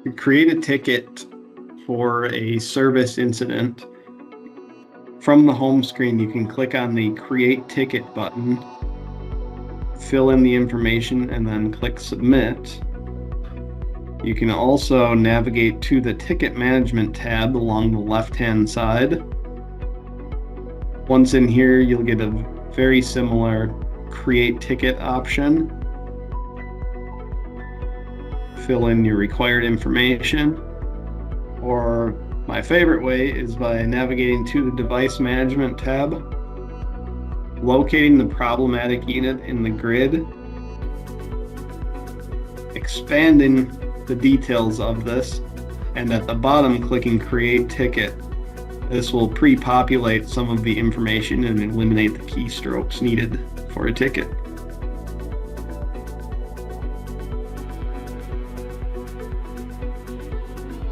Create a ticket for a service incident. From the home screen, you can click on the Create Ticket button, fill in the information, and then click Submit. You can also navigate to the Ticket Management tab along the left-hand side. Once in here, you'll get a very similar Create Ticket option. Fill in your required information, or my favorite way is by navigating to the Device Management tab, locating the problematic unit in the grid, expanding the details of this, and at the bottom clicking Create Ticket. This will pre-populate some of the information and eliminate the keystrokes needed for a ticket.